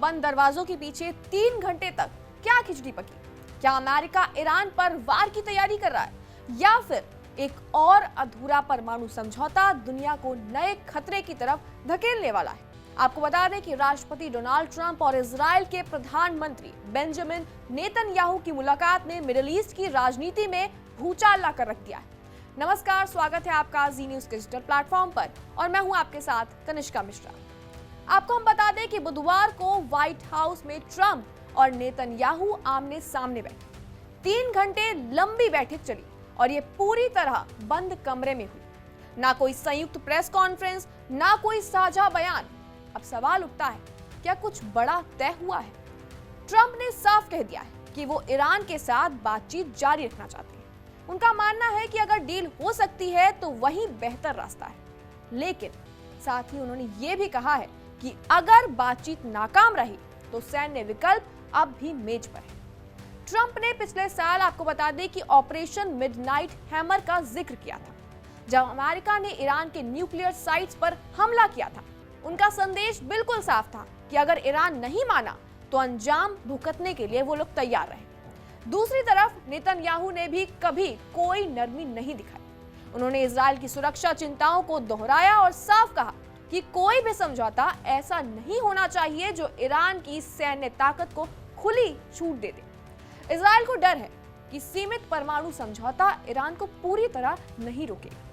बंद दरवाजों के पीछे 3 घंटे तक क्या खिचड़ी पकी? क्या अमेरिका ईरान पर वार की तैयारी कर रहा है, या फिर एक और अधूरा परमाणु समझौता दुनिया को नए खतरे की तरफ धकेलने वाला है? आपको बता दें कि राष्ट्रपति डोनाल्ड ट्रंप और इजराइल के प्रधानमंत्री बेंजामिन नेतन्याहू की मुलाकात ने मिडिल ईस्ट की राजनीति में भूचाल लाकर रख दिया है। नमस्कार, स्वागत है आपका जी न्यूज के डिजिटल प्लेटफॉर्म पर और मैं हूं आपके साथ कनिष्का मिश्रा। आपको हम बता दें कि बुधवार को व्हाइट हाउस में ट्रंप और नेतन्याहू आमने सामने बैठे। 3 घंटे लंबी बैठक चली और ये पूरी तरह बंद कमरे में हुई। ना कोई संयुक्त प्रेस कॉन्फ्रेंस, ना कोई साझा बयान। अब सवाल उठता है, क्या कुछ बड़ा तय हुआ है? ट्रंप ने साफ कह दिया है कि वो ईरान के साथ बातचीत जारी रखना चाहते हैं। उनका मानना है कि अगर डील हो सकती है तो वही बेहतर रास्ता है। लेकिन साथ ही उन्होंने ये भी कहा है कि अगर बातचीत नाकाम रही तो सैन्य विकल्प अब भी मेज पर है। ट्रंप ने पिछले साल, आपको बता दें, कि ऑपरेशन मिडनाइट हैमर का जिक्र किया था, जब अमेरिका ने ईरान के न्यूक्लियर साइट्स पर हमला किया था। उनका संदेश बिल्कुल साफ था कि अगर ईरान नहीं माना तो अंजाम भुगतने के लिए वो लोग तैयार रहे। दूसरी तरफ नेतन्याहू ने भी कभी कोई नरमी नहीं दिखाई। उन्होंने इजराइल की सुरक्षा चिंताओं को दोहराया और साफ कहा कि कोई भी समझौता ऐसा नहीं होना चाहिए जो ईरान की सैन्य ताकत को खुली छूट दे दे। इजराइल को डर है कि सीमित परमाणु समझौता ईरान को पूरी तरह नहीं रोकेगा।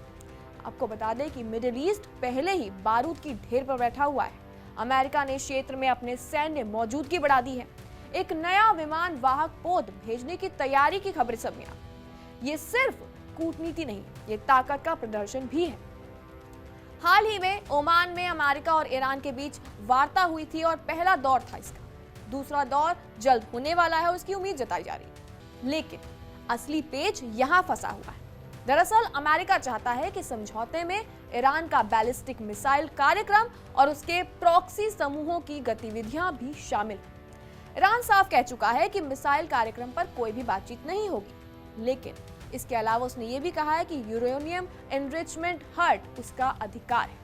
आपको बता दें कि मिडिल ईस्ट पहले ही बारूद की ढेर पर बैठा हुआ है। अमेरिका ने क्षेत्र में अपने सैन्य मौजूदगी बढ़ा दी है। एक नया विमान वाहक पोत भेजने की तैयारी की खबरें सामने आई। ये सिर्फ कूटनीति नहीं, ये ताकत का प्रदर्शन भी है। हाल ही में ओमान में अमेरिका और ईरान के बीच वार्ता हुई थी और पहला दौर था इसका। दूसरा दौर जल्द होने वाला है, उसकी उम्मीद जताई जा रही है। लेकिन असली पेच यहां फंसा हुआ है। दरअसल अमेरिका चाहता है कि समझौते में ईरान का बैलिस्टिक मिसाइल कार्यक्रम और उसके प्रॉक्सी समूहों की गतिविधियां भी शामिल हैं। ईरान साफ कह चुका है कि मिसाइल कार्यक्रम पर कोई भी बातचीत नहीं होगी, लेकिन इसके अलावा उसने ये भी कहा है कि यूरेनियम एनरिचमेंट हर्ट उसका अधिकार है।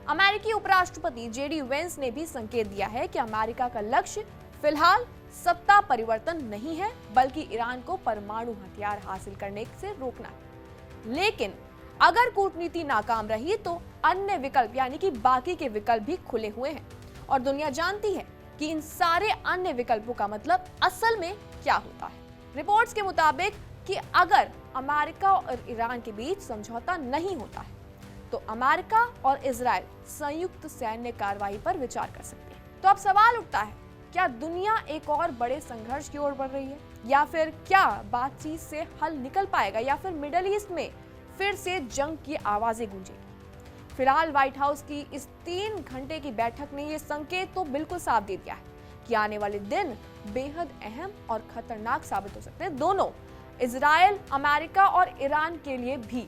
अमेरिकी उपराष्ट्रपति जेडी वेंस ने भी संकेत दिया है कि अमेरिका का लक्ष्य फिलहाल सत्ता परिवर्तन नहीं है, बल्कि ईरान को परमाणु हथियार हासिल करने से रोकना है। लेकिन अगर कूटनीति नाकाम रही तो अन्य विकल्प यानी कि बाकी के विकल्प भी खुले हुए हैं और दुनिया जानती है कि इन सारे अन्य विकल्पों का मतलब असल में क्या होता है। रिपोर्ट्स के मुताबिक कि अगर अमेरिका और ईरान के बीच समझौता नहीं होता है तो अमेरिका और इजराइल संयुक्त सैन्य कार्रवाई पर विचार कर सकते हैं। तो अब सवाल उठता है, क्या दुनिया एक और बड़े संघर्ष की ओर बढ़ रही है, या फिर क्या बातचीत से हल निकल पाएगा, या फिर मिडिल ईस्ट में फिर से जंग की आवाजें गूंजेगी? फिलहाल व्हाइट हाउस की इस 3 घंटे की बैठक ने यह संकेत तो बिल्कुल साफ दे दिया है कि आने वाले दिन बेहद अहम और खतरनाक साबित हो सकते हैं, दोनों इजराइल, अमेरिका और ईरान के लिए भी।